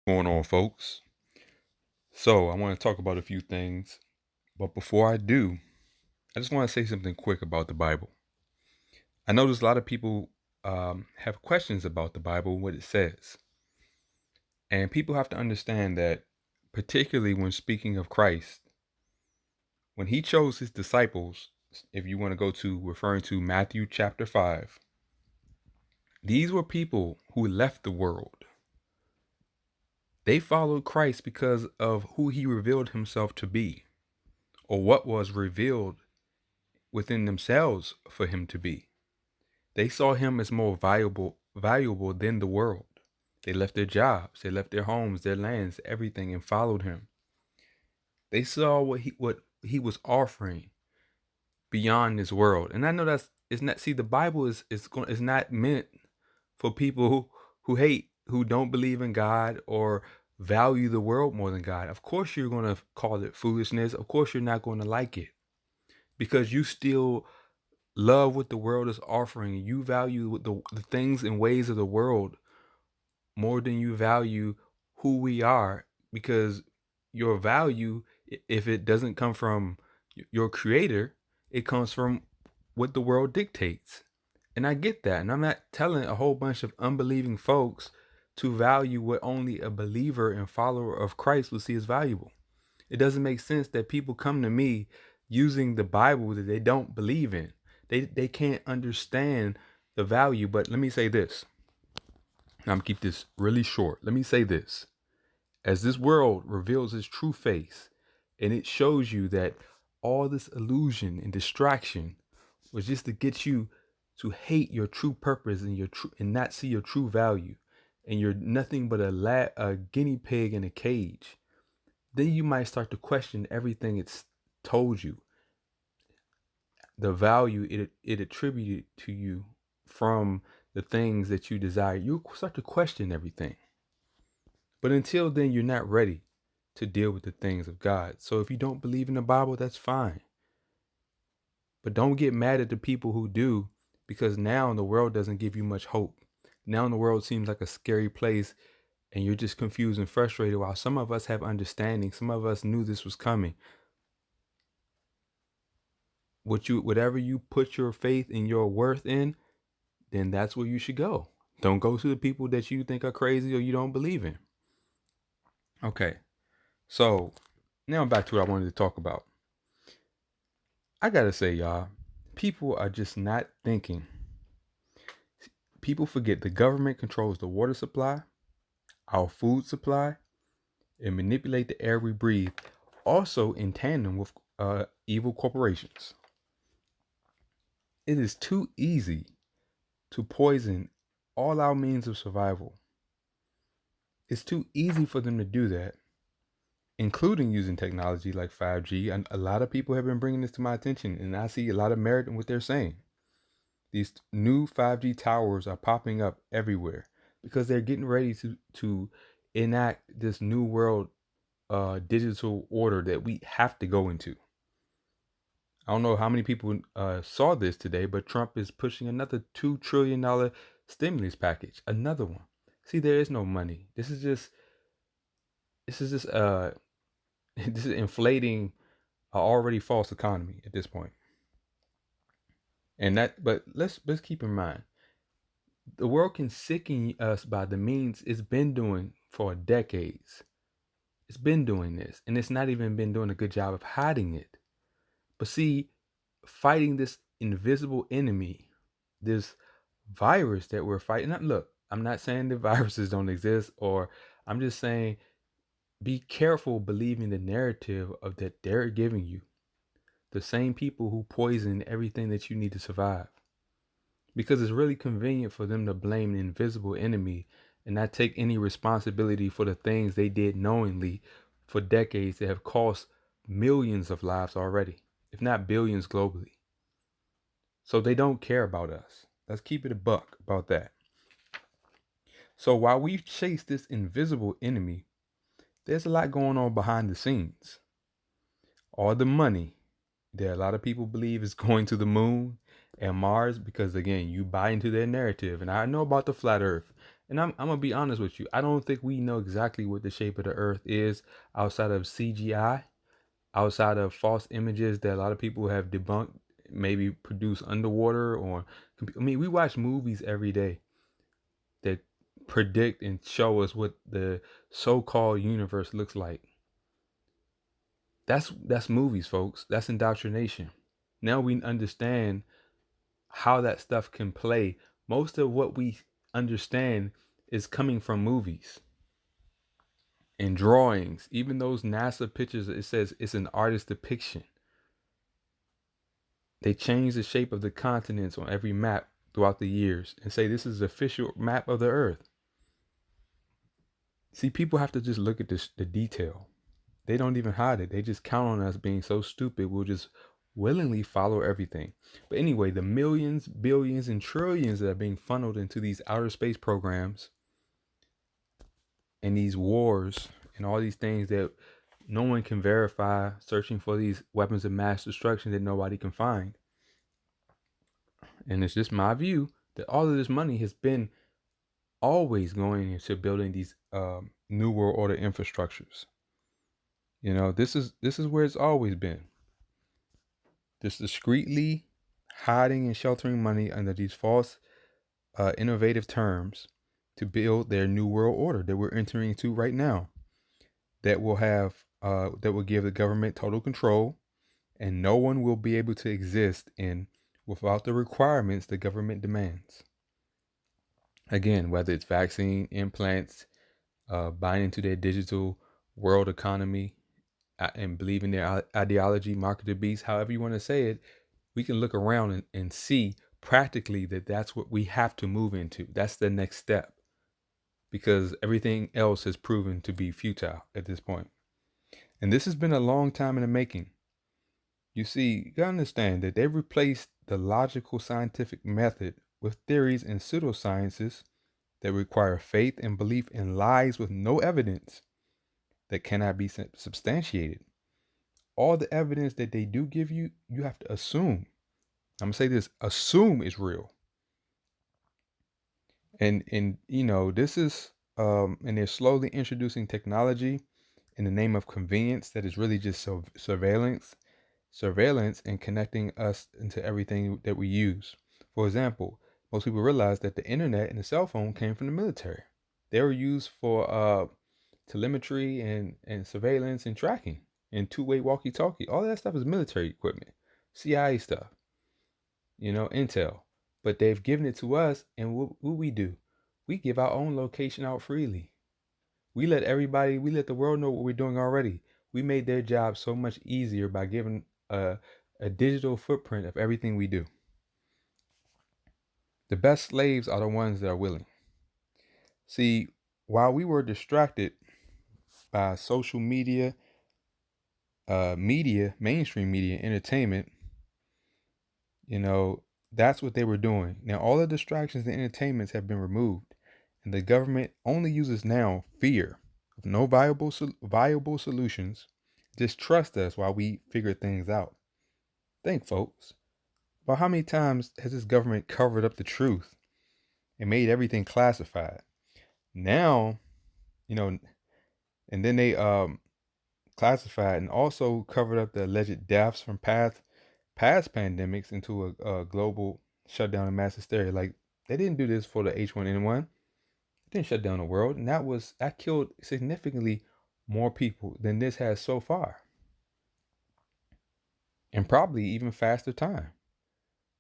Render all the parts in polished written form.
going on, folks? So, I want to talk about a few things, but before I do, I just want to say something quick about the Bible. I notice a lot of people have questions about the Bible, what it says. And people have to understand that, particularly when speaking of Christ, when he chose his disciples, if you want to go to referring to Matthew chapter 5, these were people who left the world. They followed Christ because of who he revealed himself to be, or what was revealed within themselves for him to be. They saw him as more valuable than the world. They left their jobs, they left their homes, their lands, everything, and followed him. They saw what he was offering beyond this world. And I know that's it's not see the Bible is not meant for people who hate, who don't believe in God or value the world more than God. Of course you're going to call it foolishness. Of course you're not going to like it because you still love what the world is offering. You value the things and ways of the world more than you value who we are, because your value, if it doesn't come from your creator, it comes from what the world dictates. And I get that. And I'm not telling a whole bunch of unbelieving folks to value what only a believer and follower of Christ will see as valuable. It doesn't make sense that people come to me using the Bible that they don't believe in. They can't understand the value. But let me say this. I'm gonna keep this really short. Let me say this. As this world reveals its true face, and it shows you that all this illusion and distraction was just to get you to hate your true purpose and and not see your true value, and you're nothing but a guinea pig in a cage, then you might start to question everything it's told you, the value it attributed to you from the things that you desire. You start to question everything. But until then, you're not ready to deal with the things of God. So if you don't believe in the Bible, that's fine. But don't get mad at the people who do, because now the world doesn't give you much hope. Now the world seems like a scary place, and you're just confused and frustrated, while some of us have understanding. Some of us knew this was coming. Whatever you put your faith and your worth in, then that's where you should go. Don't go to the people that you think are crazy or you don't believe in. Okay, so now back to what I wanted to talk about. I gotta say, y'all, people are just not thinking. People forget the government controls the water supply, our food supply, and manipulate the air we breathe, also in tandem with evil corporations. It is too easy to poison all our means of survival. It's too easy for them to do that, including using technology like 5G. And a lot of people have been bringing this to my attention, and I see a lot of merit in what they're saying. These new 5G towers are popping up everywhere because they're getting ready to enact this new world digital order that we have to go into. I don't know how many people saw this today, but Trump is pushing another $2 trillion stimulus package. Another one. See, there is no money. This is just this is this is inflating an already false economy at this point. And but let's keep in mind, the world can sicken us by the means it's been doing for decades. It's been doing this, and it's not even been doing a good job of hiding it. But see, fighting this invisible enemy, this virus that we're fighting. Look, I'm not saying the viruses don't exist, or I'm just saying be careful believing the narrative of that they're giving you. The same people who poison everything that you need to survive. Because it's really convenient for them to blame the invisible enemy and not take any responsibility for the things they did knowingly for decades that have cost millions of lives already, if not billions globally. So they don't care about us. Let's keep it a buck about that. So while we chase this invisible enemy, there's a lot going on behind the scenes. All the money that a lot of people believe is going to the moon and Mars, because again, you buy into their narrative. And I know about the flat earth. And I'm gonna be honest with you. I don't think we know exactly what the shape of the Earth is outside of CGI, outside of false images that a lot of people have debunked, maybe produced underwater or. I mean, we watch movies every day that predict and show us what the so-called universe looks like. That's movies, folks. That's indoctrination. Now we understand how that stuff can play. Most of what we understand is coming from movies and drawings. Even those NASA pictures, it says it's an artist's depiction. They change the shape of the continents on every map throughout the years and say this is the official map of the Earth. See, people have to just look at the detail. They don't even hide it. They just count on us being so stupid. We'll just willingly follow everything. But anyway, the millions, billions, and trillions that are being funneled into these outer space programs and these wars and all these things that no one can verify, searching for these weapons of mass destruction that nobody can find. And it's just my view that all of this money has been always going into building these new world order infrastructures. You know, this is where it's always been. Just discreetly hiding and sheltering money under these false, innovative terms to build their new world order that we're entering into right now. That will give the government total control, and no one will be able to exist in without the requirements the government demands. Again, whether it's vaccine, implants, buying into their digital world economy, and believing their ideology, marketed beast, however you want to say it, we can look around and see practically that that's what we have to move into. That's the next step, because everything else has proven to be futile at this point. And this has been a long time in the making. You see, you gotta understand that they've replaced the logical scientific method with theories and pseudosciences that require faith and belief in lies with no evidence that cannot be substantiated. All the evidence that they do give you, you have to assume. I'm gonna say this: assume is real. And you know, this is and they're slowly introducing technology in the name of convenience that is really just surveillance and connecting us into everything that we use. For example, most people realize that the internet and the cell phone came from the military. They were used for telemetry and surveillance and tracking and two-way walkie-talkie. All that stuff is military equipment, CIA stuff, you know, intel. But they've given it to us, and what we do? We give our own location out freely. We let the world know what we're doing already. We made their job so much easier by giving a digital footprint of everything we do. The best slaves are the ones that are willing. See, while we were distracted by social media, mainstream media, entertainment, you know, that's what they were doing. Now, all the distractions and entertainments have been removed, and the government only uses now fear of no viable solutions. Just trust us while we figure things out. Think, folks, about how many times has this government covered up the truth and made everything classified? Now, you know, and then they classified and also covered up the alleged deaths from past pandemics into a global shutdown and mass hysteria. Like, they didn't do this for the H1N1. It didn't shut down the world, and that killed significantly more people than this has so far, and probably even faster time.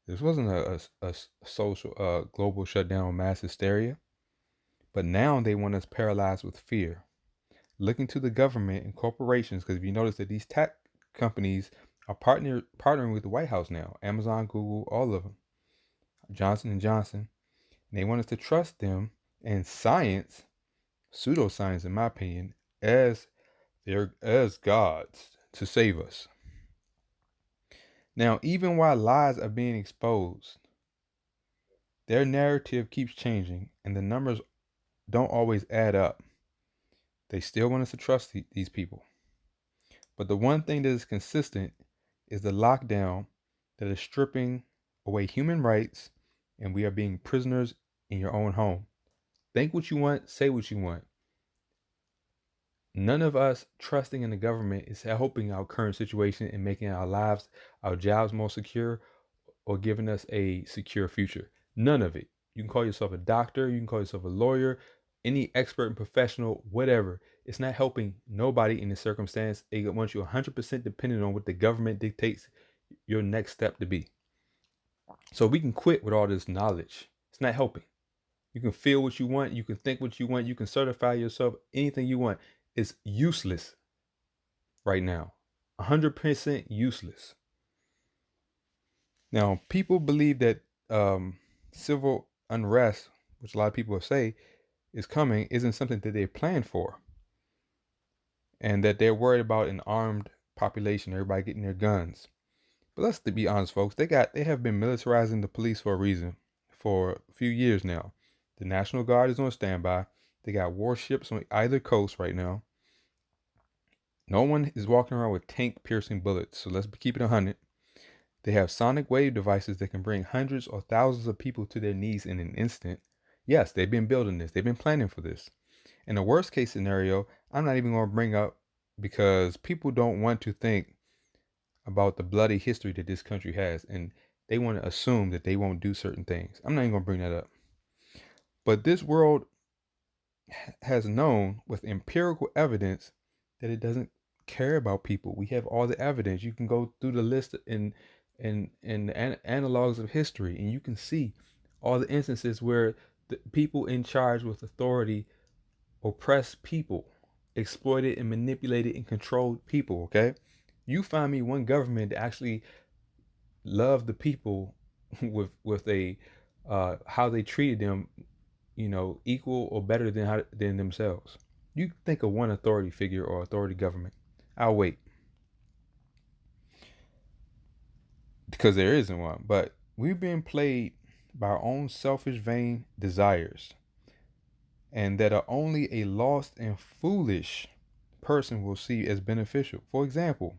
This wasn't a social global shutdown, mass hysteria, but now they want us paralyzed with fear, looking to the government and corporations. Because if you notice that these tech companies are partnering with the White House now, Amazon, Google, all of them, Johnson and Johnson, and they want us to trust them and science, pseudoscience, in my opinion, as gods to save us. Now, even while lies are being exposed, their narrative keeps changing, and the numbers don't always add up. They still want us to trust these people. But the one thing that is consistent is the lockdown that is stripping away human rights, and we are being prisoners in your own home. Think what you want, say what you want. None of us trusting in the government is helping our current situation and making our lives, our jobs more secure or giving us a secure future. None of it. You can call yourself a doctor, you can call yourself a lawyer, any expert and professional, whatever. It's not helping nobody in this circumstance. It wants you 100% dependent on what the government dictates your next step to be. So we can quit with all this knowledge. It's not helping. You can feel what you want, you can think what you want, you can certify yourself, anything you want. It's useless right now. 100% useless. Now, people believe that civil unrest, which a lot of people say is coming, isn't something that they planned for, and that they're worried about an armed population, everybody getting their guns. But let's be honest, folks. They have been militarizing the police for a reason for a few years now. The National Guard is on standby. They got warships on either coast right now. No one is walking around with tank-piercing bullets, so let's keep it 100. They have sonic wave devices that can bring hundreds or thousands of people to their knees in an instant. Yes, they've been building this. They've been planning for this. In the worst case scenario, I'm not even going to bring up because people don't want to think about the bloody history that this country has, and they want to assume that they won't do certain things. I'm not even going to bring that up. But this world has known with empirical evidence that it doesn't care about people. We have all the evidence. You can go through the list in the analogs of history, and you can see all the instances where the people in charge with authority oppressed people, exploited and manipulated and controlled people. Okay, you find me one government that actually loved the people with a how they treated them, equal or better than themselves. You think of one authority figure or authority government. I'll wait because there isn't one. But we've been played by our own selfish, vain desires, and that are only a lost and foolish person will see as beneficial. For example,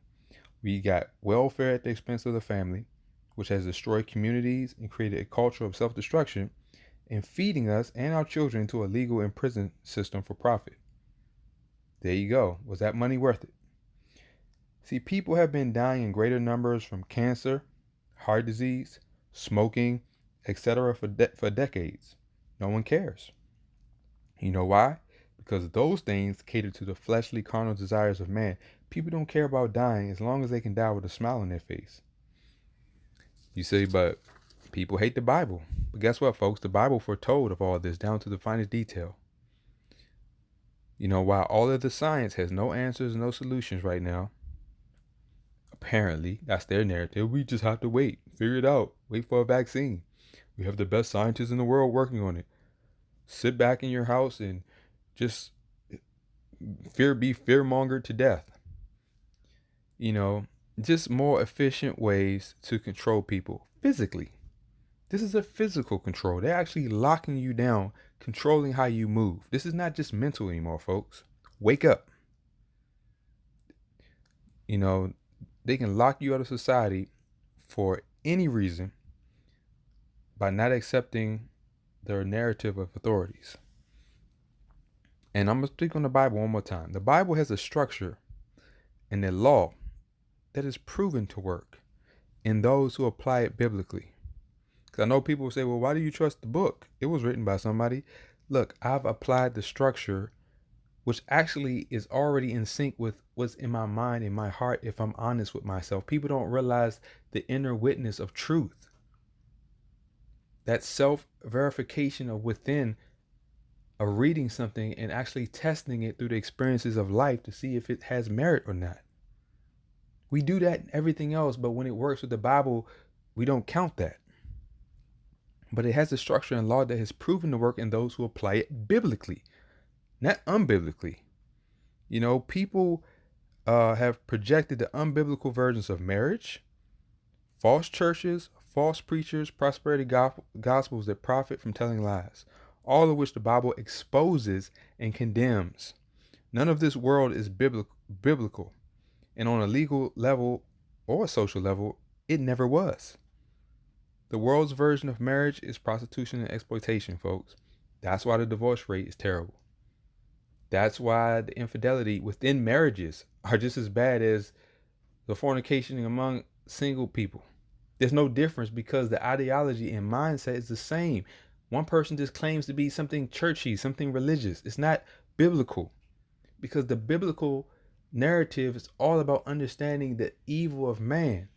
we got welfare at the expense of the family, which has destroyed communities and created a culture of self-destruction, and feeding us and our children into a legal and prison system for profit. There you go. Was that money worth it? See, people have been dying in greater numbers from cancer, heart disease, smoking, etc. for decades. No one cares. You know why? Because those things cater to the fleshly, carnal desires of man. People don't care about dying as long as they can die with a smile on their face. You say, but people hate the Bible. But guess what, folks? The Bible foretold of all this down to the finest detail. While all of the science has no answers, no solutions right now, apparently, that's their narrative. We just have to wait, figure it out, wait for a vaccine. We have the best scientists in the world working on it. Sit back in your house and just be fearmongered to death. Just more efficient ways to control people physically. This is a physical control. They're actually locking you down, controlling how you move. This is not just mental anymore, folks. Wake up. They can lock you out of society for any reason by not accepting their narrative of authorities. And I'm going to speak on the Bible one more time. The Bible has a structure and a law that is proven to work in those who apply it biblically. Because I know people will say, well, why do you trust the book? It was written by somebody. Look, I've applied the structure, which actually is already in sync with what's in my mind, in my heart, if I'm honest with myself. People don't realize the inner witness of truth. That self-verification of within, of reading something and actually testing it through the experiences of life to see if it has merit or not. We do that in everything else, but when it works with the Bible, we don't count that. But it has a structure and law that has proven to work in those who apply it biblically, not unbiblically. People have projected the unbiblical versions of marriage, false churches, false preachers, prosperity gospels that profit from telling lies, all of which the Bible exposes and condemns. None of this world is biblical. And on a legal level or a social level, it never was. The world's version of marriage is prostitution and exploitation, folks. That's why the divorce rate is terrible. That's why the infidelity within marriages are just as bad as the fornication among single people. There's no difference because the ideology and mindset is the same. One person just claims to be something churchy, something religious. It's not biblical because the biblical narrative is all about understanding the evil of man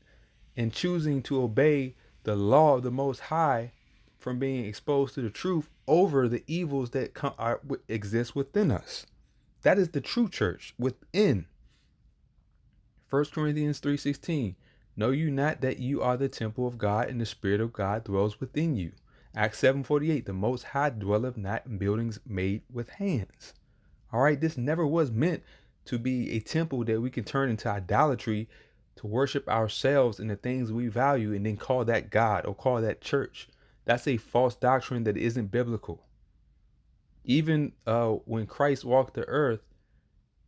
and choosing to obey the law of the Most High from being exposed to the truth over the evils that exist within us. That is the true church within. 1 Corinthians 3:16. Know you not that you are the temple of God and the Spirit of God dwells within you. Acts 7:48. The Most High dwelleth not in buildings made with hands. All right, this never was meant to be a temple that we can turn into idolatry to worship ourselves and the things we value and then call that God or call that church. That's a false doctrine that isn't biblical. Even when Christ walked the earth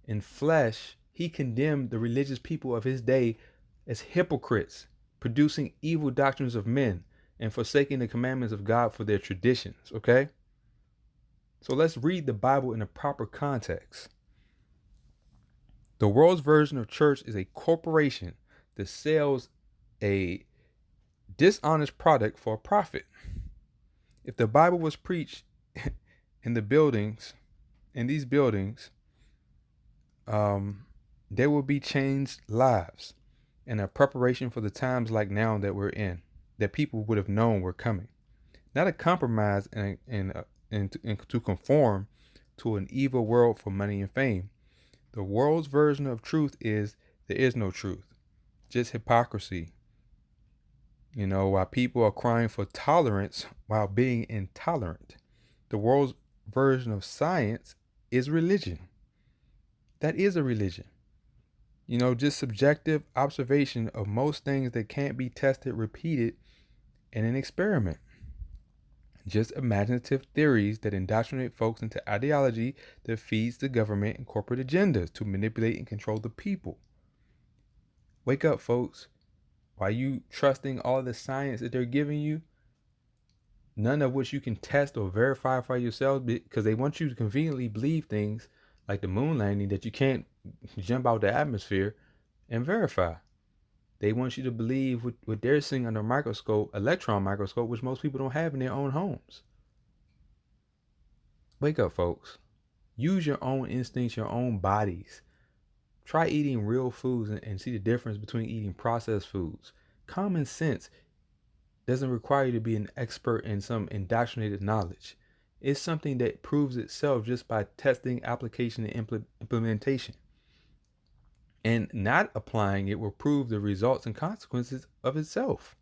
in flesh, he condemned the religious people of his day as hypocrites, producing evil doctrines of men and forsaking the commandments of God for their traditions, okay? So let's read the Bible in a proper context. The world's version of church is a corporation that sells a dishonest product for a profit. If the Bible was preached in these buildings, there will be changed lives and a preparation for the times like now that we're in, that people would have known were coming. Not a compromise and to conform to an evil world for money and fame. The world's version of truth is there is no truth, just hypocrisy. While people are crying for tolerance while being intolerant. The world's version of science is religion. That is a religion. Just subjective observation of most things that can't be tested, repeated in an experiment. Just imaginative theories that indoctrinate folks into ideology that feeds the government and corporate agendas to manipulate and control the people. Wake up, folks. Why you trusting all the science that they're giving you, none of which you can test or verify for yourself because they want you to conveniently believe things like the moon landing that you can't jump out the atmosphere and verify. They want you to believe what they're seeing under a microscope, electron microscope, which most people don't have in their own homes. Wake up, folks. Use your own instincts, your own bodies. Try eating real foods and see the difference between eating processed foods. Common sense doesn't require you to be an expert in some indoctrinated knowledge. It's something that proves itself just by testing, application, and implementation. And not applying it will prove the results and consequences of itself.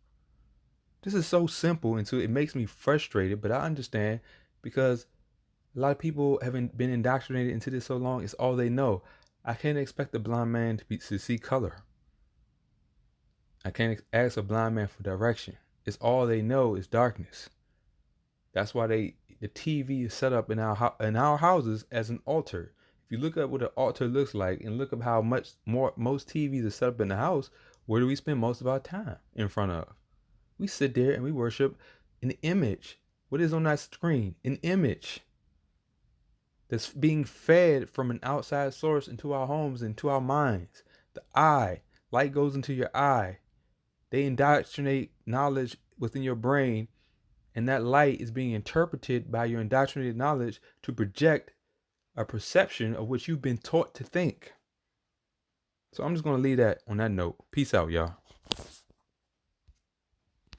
This is so simple, and so it makes me frustrated, but I understand because a lot of people haven't been indoctrinated into this so long, it's all they know. I can't expect a blind man to see color. I can't ask a blind man for direction. It's all they know is darkness. That's why the TV is set up in our houses as an altar. If you look up what an altar looks like and look up how much more most TVs are set up in the house, where do we spend most of our time in front of? We sit there and we worship an image. What is on that screen? An image that's being fed from an outside source into our homes, into our minds. The eye, light goes into your eye. They indoctrinate knowledge within your brain, and that light is being interpreted by your indoctrinated knowledge to project a perception of what you've been taught to think. So I'm just going to leave that on that note. Peace out, y'all.